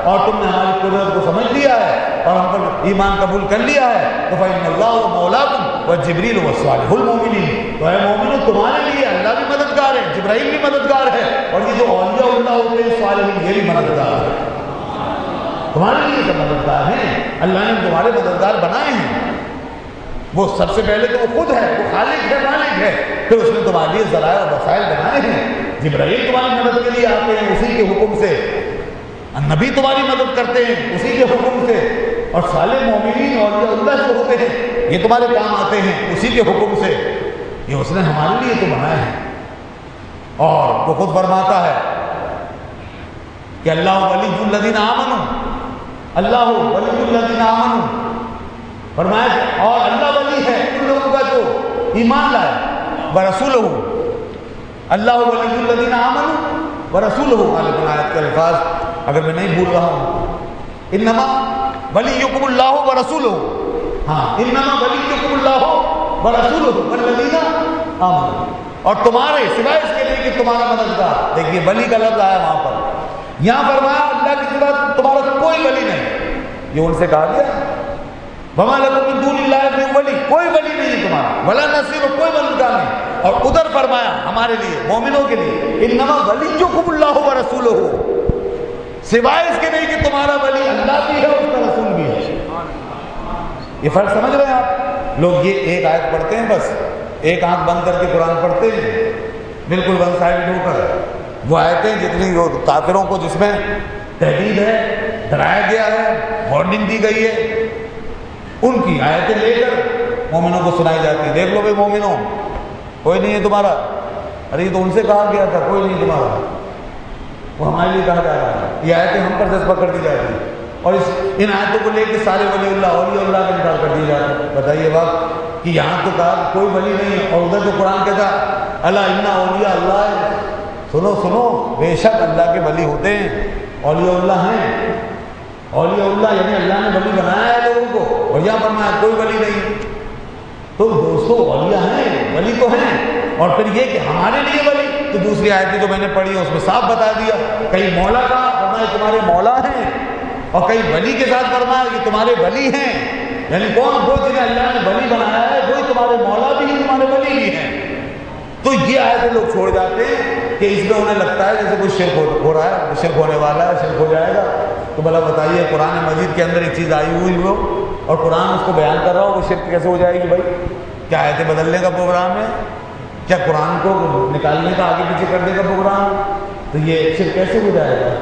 اور تم نے ہماری قدرت کو سمجھ لیا ہے اور ہم پر ایمان قبول کر لیا ہے تو فإن اللہ مولاکم وجبریل وصالح المؤمنین، تو اے مومنو تمہارے لیے اللہ بھی مددگار ہے، جبرائیل بھی مددگار ہے، اور یہ جو اولیاء اللہ ہوتے ہیں صالحین یہ بھی مددگار ہے، تمہارے لیے سب مددگار ہیں، اللہ نے تمہارے مددگار بنائے ہیں۔ وہ سب سے پہلے تو وہ خود ہے، وہ خالق ہے، مالک ہے، پھر اس نے تمہارے لیے ذرائع اور وسائل بنائے ہیں۔ جبرائیل تمہاری مدد کے لیے آتے ہیں اسی کے حکم سے، نبی تمہاری مدد کرتے ہیں اسی کے حکم سے، اور صالح مومنین اولیاء اللہ جو ہوتے ہیں یہ تمہارے کام آتے ہیں اسی کے حکم سے۔ یہ اس نے ہمارے لیے تو بنایا ہے، اور وہ خود فرماتا ہے کہ اللہ ولی الذین آمنوا، اللہ ولی الذین آمنوا، فرمایا اور اللہ ولی ہے ان لوگوں کا جو ایمان لائے، ورسولہ، اللہ ولی الذین آمنوا ورسولہ، غالباً آیت کے الفاظ اگر میں نہیں بھول رہا ہوں، انما ولیکم اللہ ورسولہ، ہاں انما ولیکم اللہ ورسولہ والذین آمنوا، اور تمہارے سوائے اس کے لیے کہ تمہارا مددگار، دیکھیے ولی کا لفظ آیا وہاں پر، یہاں فرمایا اللہ کی سوا تمہارا کوئی ولی نہیں، یہ ان سے کہا گیا وَمَا لَكُم مِّن دُونِ اللَّهِ مِن وَلِيٍّ، کوئی ولی نہیں تمہارا، وَلَا نَصِيرٌ، کوئی مددگار نہیں، اور ادھر فرمایا ہمارے لیے مومنوں کے لیے انما ولیکم اللہ ورسولہ، سوائے اس کے نہیں کہ تمہارا ولی اللہ بھی ہے اس کا رسول بھی ہے۔ یہ فرق سمجھ رہے ہیں آپ؟ لوگ یہ ایک آیت پڑھتے ہیں، بس ایک آنکھ بند کر کے قرآن پڑھتے ہیں بالکل ون سائڈ ہو کر، وہ آیتیں جتنی کافروں کو جس میں تحدید ہے، ڈرایا گیا ہے، وارننگ دی گئی ہے، ان کی آیتیں لے کر مومنوں کو سنائی جاتی ہے۔ دیکھ لو بھائی مومنوں، کوئی نہیں ہے تمہارا، ارے یہ تو ان سے کہا گیا تھا کوئی نہیں تمہارا، وہ ہمارے لیے کہا جا رہا ہے، یہ آیتیں ہم پر جذبہ کر دی جاتی ہیں، اور ان آیتوں کو لے کے سارے ولی اللہ اولیاء اللہ کا انکار کر دیا جاتا ہے۔ بتائیے بات کہ یہاں تو کہا کوئی ولی نہیں ہے، اور ادھر تو قرآن کہتا الا ان اولیاء اللہ، سنو سنو بے شک اللہ کے ولی ہوتے ہیں، اولیاء اللہ ہیں، اولیاء اللہ یعنی اللہ نے ولی بنایا ہے لوگوں کو، اور یہاں فرمایا کوئی ولی نہیں۔ تو دوستو اولیاء ہیں، ولی تو ہیں، اور پھر یہ کہ ہمارے لیے ولی، تو دوسری آیت جو میں نے پڑھی ہے اس میں صاف بتا دیا، کئی مولا کا فرمایا تمہارے مولا ہیں، اور کئی ولی کے ساتھ فرمایا کہ تمہارے ولی ہیں، یعنی کون؟ وہ جنہیں اللہ نے ولی بنایا ہے وہی تمہارے مولا بھی ہیں، تمہارے ولی بھی ہیں۔ تو یہ آیتیں لوگ چھوڑ جاتے ہیں کہ اس میں انہیں لگتا ہے جیسے کوئی شرک ہو رہا ہے، شرک ہونے والا ہے، شرک ہو جائے گا۔ تو بھلا بتائیے قرآن مجید کے اندر ایک چیز آئی ہوئی ہو اور قرآن اس کو بیان کر رہا ہو، وہ شرک کیسے ہو جائے گی بھائی؟ کیا آیتیں بدلنے کا پروگرام ہے؟ کیا قرآن کو نکالنے کا آگے پیچھے کرنے کا پروگرام؟ تو یہ شرک کیسے ہو جائے گا؟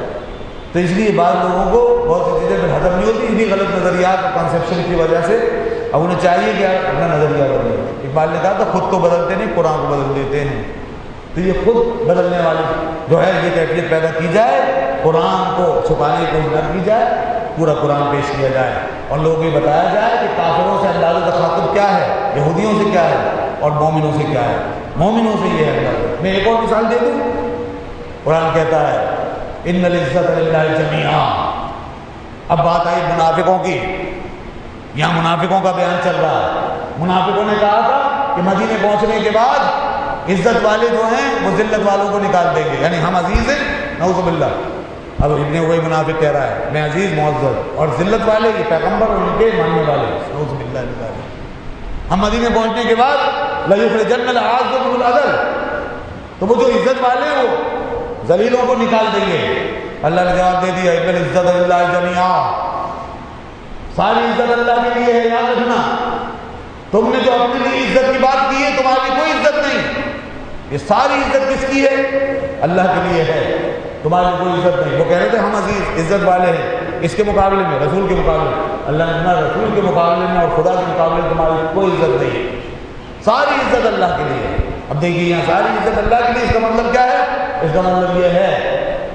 تو اس لیے بعض لوگوں کو بہت سی چیزیں پھر ہضم نہیں ہوتی، انہیں غلط نظریات اور کنسیپشن کی وجہ سے اب انہیں چاہیے کہ اپنا نظریہ بدلے۔ اقبال نے کہا تھا خود تو بدلتے نہیں، قرآن کو بدل دیتے ہیں۔ تو یہ خود بدلنے والے جو ہے یہ کیفیت پیدا کی جائے، قرآن کو چھپانے کی کوشش نہ کی جائے، پورا قرآن پیش کیا جائے، اور لوگوں کو یہ بتایا جائے کہ کافروں سے انداز تخاطب کیا ہے، یہودیوں سے کیا ہے، اور مومنوں سے کیا ہے۔ مومنوں سے یہ ہے۔ میں ایک اور مثال دے دوں، قرآن کہتا ہے ان العزت للہ جمیعا۔ اب بات آئی منافقوں کی، یہاں منافقوں کا بیان چل رہا ہے۔ منافقوں نے کہا تھا کہ مدینے پہنچنے کے بعد عزت والے جو ہیں وہ ذلت والوں کو نکال دیں گے، یعنی ہم عزیز ہیں، نعوذ باللہ۔ اب ابن وہی منافق کہہ رہا ہے میں عزیز معزز، اور ذلت والے یہ پیغمبر اور ان کے ماننے والے، نعوذ باللہ۔ ہم مدینے پہنچنے کے بعد لَيُخْرِجَنَّ الْأَعَزُّ مِنَ الْأَذَلَّ، تو وہ جو عزت والے ہیں وہ ذلیلوں کو نکال دیں گے۔ اللہ نے جواب دے دیا ان العزت للہ جمیعا، ساری عزت اللہ کے لیے ہے، یاد رکھنا۔ تم نے جو اپنے لیے عزت کی بات کی ہے تمہاری کوئی عزت نہیں، یہ ساری عزت کس کی ہے؟ اللہ کے لیے ہے، تمہاری کوئی عزت نہیں۔ وہ کہہ رہے تھے ہم عزیز عزت والے ہیں، اس کے مقابلے میں رسول کے مقابلے میں اللہ نے کہا رسول کے مقابلے میں اور خدا کے مقابلے میں تمہاری کوئی عزت نہیں ہے، ساری عزت اللہ کے لیے ہے۔ اب دیکھیے یہاں ساری عزت اللہ کے لیے، اس کا مطلب کیا ہے؟ اس کا مطلب یہ ہے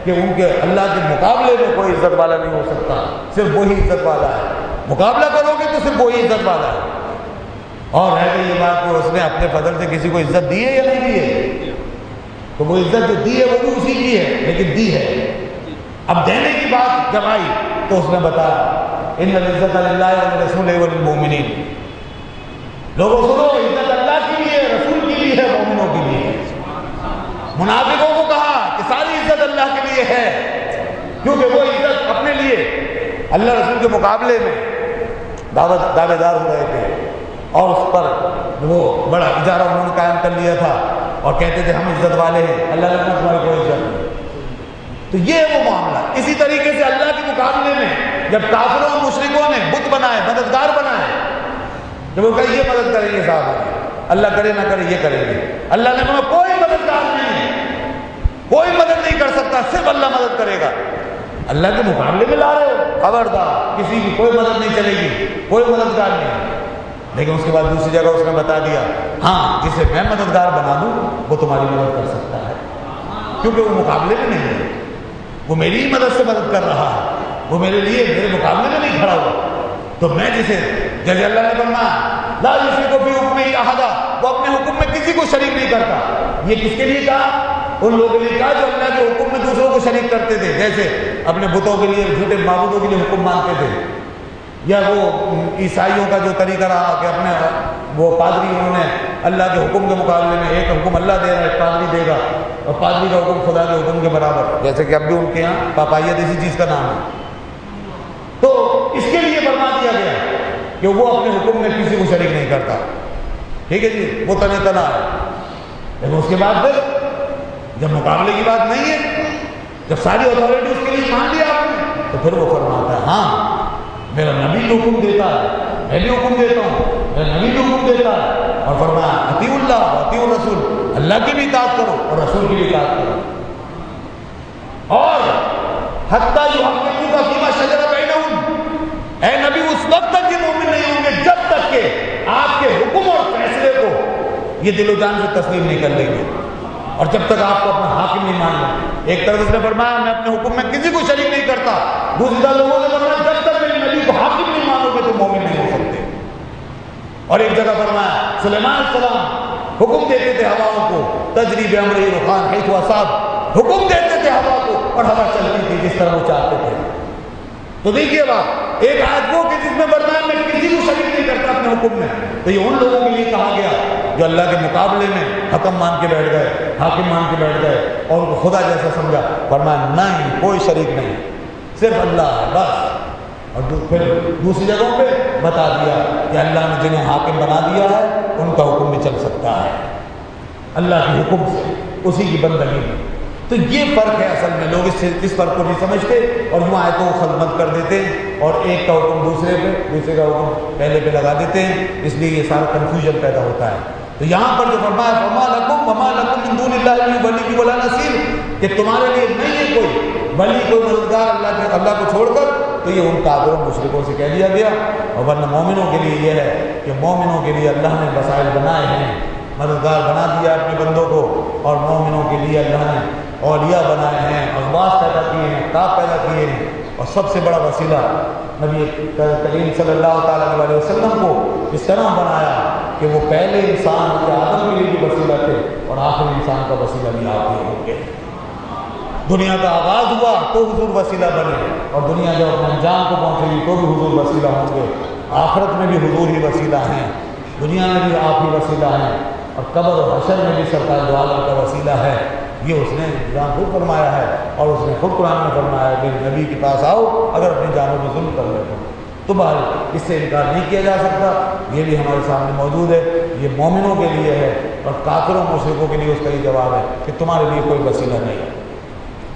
کہ ان کے اللہ کے مقابلے میں کوئی عزت والا نہیں ہو سکتا، صرف وہی عزت والا ہے۔ مقابلہ کرو گے تو صرف وہی عزت والا ہے۔ اور ہے کہ یہ بات کہ اس نے اپنے فضل سے کسی کو عزت دی ہے یا نہیں دی ہے؟ تو وہ عزت جو دی ہے وہ بھی اسی کی ہے، لیکن دی ہے۔ اب دینے کی بات جب آئی تو اس نے بتایا ان العزت للہ ولرسولہ وللمؤمنین۔ لوگوں سنو، عزت اللہ کی بھی ہے، رسول کی بھی ہے، مومنوں کی بھی ہے۔ منافقوں کو کہا کہ ساری عزت اللہ کے لیے ہے، کیونکہ وہ عزت اپنے لیے اللہ رسول کے مقابلے میں دعوے دار ہو رہے تھے، اور اس پر وہ بڑا اجارہ انہوں نے قائم کر لیا تھا، اور کہتے تھے ہم عزت والے ہیں، اللہ نے کہا تمہاری کوئی عزت نہیں۔ تو یہ وہ معاملہ۔ اسی طریقے سے اللہ کے مقابلے میں جب کافروں اور مشرکوں نے بت بنائے، مددگار بنائے، تو وہ کہیں یہ مدد کریں گے صاحب، اللہ کرے نہ کرے یہ کریں گے. اللہ نے کہا کوئی مددگار نہیں ہے، کوئی مدد نہیں کر سکتا، صرف اللہ مدد کرے گا. اللہ کے مقابلے میں لا رہے ہو، خبردار، کسی کی کوئی مدد نہیں چلے گی، کوئی مددگار نہیں. لیکن اس کے بعد دوسری جگہ اس نے بتا دیا ہاں جسے میں مددگار بنا دوں وہ تمہاری مدد کر سکتا ہے، کیونکہ وہ مقابلے میں نہیں ہے، وہ میری ہی مدد سے مدد کر رہا ہے، وہ میرے لیے میرے مقابلے میں نہیں کھڑا ہوا. تو میں جسے جیسے اللہ نے فرمایا لا یشرک فی حکمہ احد، وہ اپنے حکم میں کسی کو شریک نہیں کرتا. یہ کس کے لیے کہا؟ ان لوگوں کے لیے کہا جو اللہ کے حکم میں دوسروں کو شریک کرتے تھے، جیسے اپنے بتوں کے لیے، جھوٹے معبودوں کے لیے حکم مانتے تھے، یا وہ عیسائیوں کا جو طریقہ رہا کہ اپنے وہ پادری انہوں نے اللہ کے حکم کے مقابلے میں ایک حکم اللہ دے رہا ہے، ایک پادری دے گا، اور پادری کا حکم خدا کے حکم کے برابر، جیسے کہ اب بھی ان کے یہاں پاپائیت اسی چیز کا نام ہے. تو اس کے لیے فرما دیا گیا کہ وہ اپنے حکم میں کسی کو شریک نہیں کرتا. ٹھیک ہے جی، وہ تن تنا ہے. لیکن اس کے بعد پھر جب مقابلے کی بات نہیں ہے، جب ساری اتھارٹی اس کے لیے مان لیا آپ نے، تو پھر وہ فرماتا ہے ہاں میرا نبی بھی حکم دیتا ہے، میں بھی حکم دیتا ہوں، میرا نبی بھی حکم دیتا ہے. اور فرمایا اطیعوا اللہ واطیعوا الرسول، اللہ کی بھی اطاعت کرو اور رسول کی بھی اطاعت کرو. اور حتیٰ یحکموک فیما شجر بینہم، اے نبی اس وقت تک یہ مومن نہیں ہوں گے جب تک کہ آپ کے حکم اور فیصلے کو یہ دل و جان سے تسلیم نہیں کر لیں گے، اور جب تک آپ کو اپنا حاکم نہیں مان لیں. ایک طرف اس نے فرمایا میں اپنے حکم میں کسی کو شریک نہیں کرتا، دوسری طرف لوگوں نے فرمایا جب تک میرے نبی کو حاکم نہیں مانو گے تو مومن نہیں ہو سکتے. اور ایک جگہ فرمایا سلیمان علیہ السلام حکم دیتے تھے ہواؤں کو، تجری بامرہ رخان حیث اصاب، حکم دیتے تھے ہوا کو اور ہوا چلتی تھی جس طرح وہ چاہتے تھے. تو دیکھیے بات، ایک آیت وہ کہ جس میں فرمایا میں کسی کو شریک نہیں کرتا اپنے حکم میں، تو یہ ان لوگوں کے لیے کہا گیا جو اللہ کے مقابلے میں حکم مان کے بیٹھ گئے، حاکم مان کے بیٹھ گئے اور ان کو خدا جیسا سمجھا. فرمایا نہیں، کوئی شریک نہیں، صرف اللہ ہے بس. اور پھر دوسری جگہوں پہ بتا دیا کہ اللہ نے جنہیں حاکم بنا دیا ہے ان کا حکم بھی چل سکتا ہے اللہ کے حکم سے، اسی کی بندگی میں. تو یہ فرق ہے اصل میں. لوگ اس فرق کو نہیں سمجھتے اور یوں آیتوں کو خدمت کر دیتے ہیں اور ایک کا حکم دوسرے پہ، دوسرے کا حکم پہلے پہ لگا دیتے ہیں، اس لیے یہ سارا کنفیوژن پیدا ہوتا ہے. تو یہاں پر جو فرمایا فما لکم وما لکم من دون اللہ من ولی ولا نصیر، کہ تمہارے لیے نہیں ہے کوئی ولی، کوئی مددگار اللہ کو چھوڑ کر. تو یہ ان کافروں مشرکوں سے کہہ دیا گیا. اور ورنہ مومنوں کے لیے یہ ہے کہ مومنوں کے لیے اللہ نے وسائل بنائے ہیں، مددگار بنا دیا اپنے بندوں کو، اور مومنوں کے لیے اللہ نے اولیاء بنائے ہیں، اغواث پیدا کیے ہیں، کعب پیدا کیے ہیں. اور سب سے بڑا وسیلہ نبی کریم صلی اللہ تعالیٰ علیہ وسلم کو اس طرح بنایا کہ وہ پہلے انسان کے آدم کے لیے بھی وسیلہ تھے اور آخری انسان کا وسیلہ بھی آپ ہی ہوں گے. دنیا کا آغاز ہوا تو حضور وسیلہ بنے، اور دنیا جب اپنے انجام کو پہنچے گی تو بھی حضور وسیلہ ہوں گے. آخرت میں بھی حضور ہی وسیلہ ہیں، دنیا میں بھی آپ ہی وسیلہ ہیں، اور قبر اور حشر میں بھی سرکار دو عالم کا وسیلہ ہے. یہ اس نے جان خود فرمایا ہے، اور اس نے خود قرآن میں فرمایا ہے کہ نبی کے پاس آؤ اگر اپنی جانوں میں ظلم کر لیتے ہو. تو بہرحال اس سے انکار نہیں کیا جا سکتا، یہ بھی ہمارے سامنے موجود ہے. یہ مومنوں کے لیے ہے، اور کافروں مشرکوں کے لیے اس کا یہ جواب ہے کہ تمہارے لیے کوئی وسیلہ نہیں ہے،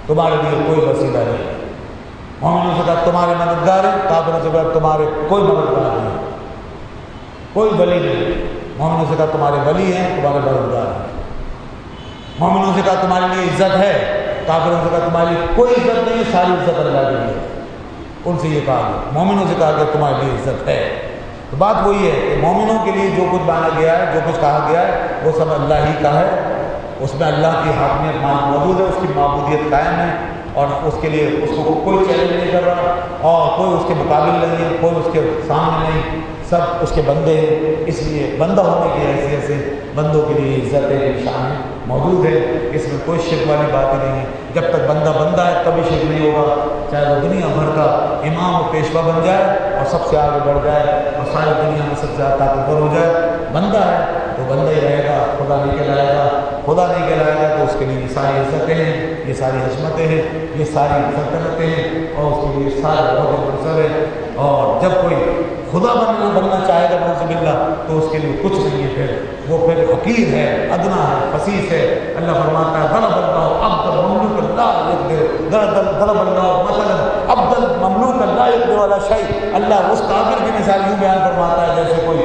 تمہارے لیے کوئی وسیلہ نہیں ہے. مومنوں سے کہا تمہارے مددگار ہیں، کافروں سے کہا تمہارے کوئی مددگار نہیں، کوئی ولی نہیں. مومنوں سے کہا تمہارے ولی ہیں، تمہارے مددگار ہیں. مومنوں سے کہا تمہارے لیے عزت ہے، کافروں سے کہا تمہارے لیے کوئی عزت نہیں ہے، ساری عزت اللہ کے لیے. ان سے یہ کہا گیا، مومنوں سے کہا گیا تمہارے لیے عزت ہے. تو بات وہی ہے کہ مومنوں کے لیے جو کچھ مانا گیا ہے، جو کچھ کہا گیا ہے، وہ سب اللہ ہی کا ہے. اس میں اللہ کی حاکمیت موجود ہے، اس کی معبودیت قائم ہے، اور اس کے لیے اس کو کوئی چیلنج نہیں کر رہا، اور کوئی اس کے مقابل نہیں ہے، کوئی اس کے سامنے نہیں، سب اس کے بندے ہیں. اس لیے بندہ ہونے کی حیثیت سے بندوں کے لیے عزت ہے، شان موجود ہے. اس میں کوئی شک والی بات ہی نہیں ہے. جب تک بندہ بندہ ہے تبھی شک نہیں ہوگا، چاہے وہ دنیا بھر کا امام و پیشوا بن جائے اور سب سے آگے بڑھ جائے اور ساری دنیا میں سب سے زیادہ طاقتور ہو جائے. بندہ ہے تو بندہ ہی رہے گا، خدا نہیں کہلائے گا. خدا نہیں کہلائے گا تو اس کے لیے یہ ساری عزتیں ہیں، یہ ساری حشمتیں ہیں، یہ ساری سلطنتیں ہیں، اور اس کے لیے سارے بہت منصب ہیں. اور جب کوئی خدا بننا چاہے گا نعوذ باللہ تو اس کے لیے کچھ نہیں ہے، وہ پھر حقیر ہے، ادنا ہے، خسیس ہے. اللہ فرماتا ہے ضرب اللہ عبدا مملوکا لا یقدر، ضرب اللہ مثلا عبدا مملوکا لا یقدر والا شیء، اللہ اس کافر کی مثال یوں بیان فرماتا ہے جیسے کوئی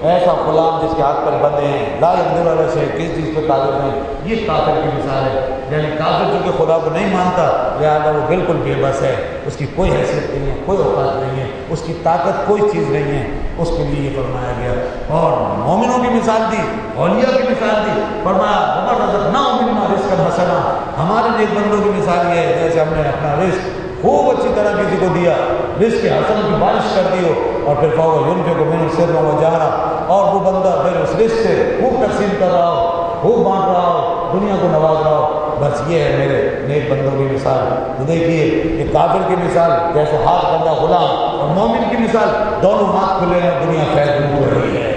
ایسا غلام جس کے ہاتھ پر بندھے ہیں، لا یقدر والا شیء، کس چیز پہ قادر نہیں، یہ کافر کی مثال ہے۔ یعنی کافر چونکہ خدا کو نہیں مانتا لہٰذا وہ بالکل بے بس ہے، اس کی کوئی حیثیت نہیں ہے، کوئی اوقات نہیں ہے، اس کی طاقت کوئی چیز نہیں ہے، اس کے لیے یہ فرمایا گیا۔ اور مومنوں کی مثال دی، اولیاء کی مثال دی، فرمایا وَمَا رَزَقْنَاهُم مِّنَّا رِزْقًا حَسَنًا، ہمارے نیک بندوں کی مثال یہ ہے جیسے ہم نے اپنا رزق خوب اچھی طرح کسی کو دیا، رزق کے حسن کی بارش کر دی ہو، اور پھر فَهُوَ يُنْفِقُ مِنْهُ سِرًّا وَجَهْرًا، اور وہ بندہ پھر اس رزق سے خوب تقسیم کر رہا ہو، خوب بانٹ رہا ہو، دنیا کو نواز رہا ہو۔ بس یہ ہے میرے نیک بندوں کی مثال۔ تو دیکھیے کہ کافر کی مثال جیسے ہاتھ بندہ غلام، اور مومن کی مثال دونوں ہاتھ کھلے ہیں، دنیا پھیل لوٹ رہی ہے،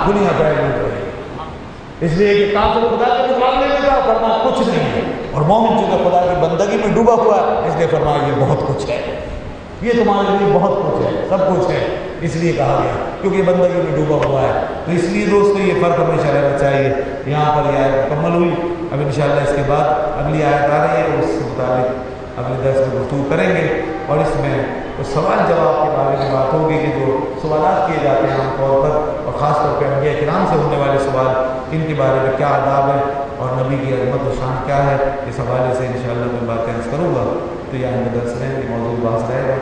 دنیا پھیل لوٹ رہی ہے۔ اس لیے کہ کافر خدا کے مقابلے میں کیا فرمایا کچھ نہیں ہے، اور مومن چونکہ خدا کی بندگی میں ڈوبا ہوا ہے اس لیے فرمایا یہ بہت کچھ ہے، یہ تمہارے لیے بہت کچھ ہے، سب کچھ ہے، اس لیے کہا گیا کیونکہ بندگی میں ڈوبا ہوا ہے۔ تو اس لیے دوستو یہ فرق ہمیشہ رہنا چاہیے۔ یہاں پر یہ آیت مکمل ہوئی، اب انشاءاللہ اس کے بعد اگلی آیت آ رہی ہے، اس کے مطابق اگلے درس میں گفتگو کریں گے، اور اس میں سوال جواب کے بارے میں بات ہوگی کہ جو سوالات کیے جاتے ہیں عام طور پر، اور خاص طور پہ انبیاء کرام سے ہونے والے سوال، ان کے بارے میں کیا آداب ہے اور نبی کی عظمت و شان کیا ہے، اس حوالے سے انشاءاللہ میں بات کروں گا۔ تو یہ آئندہ درس میں موضوع بحث رہے گا۔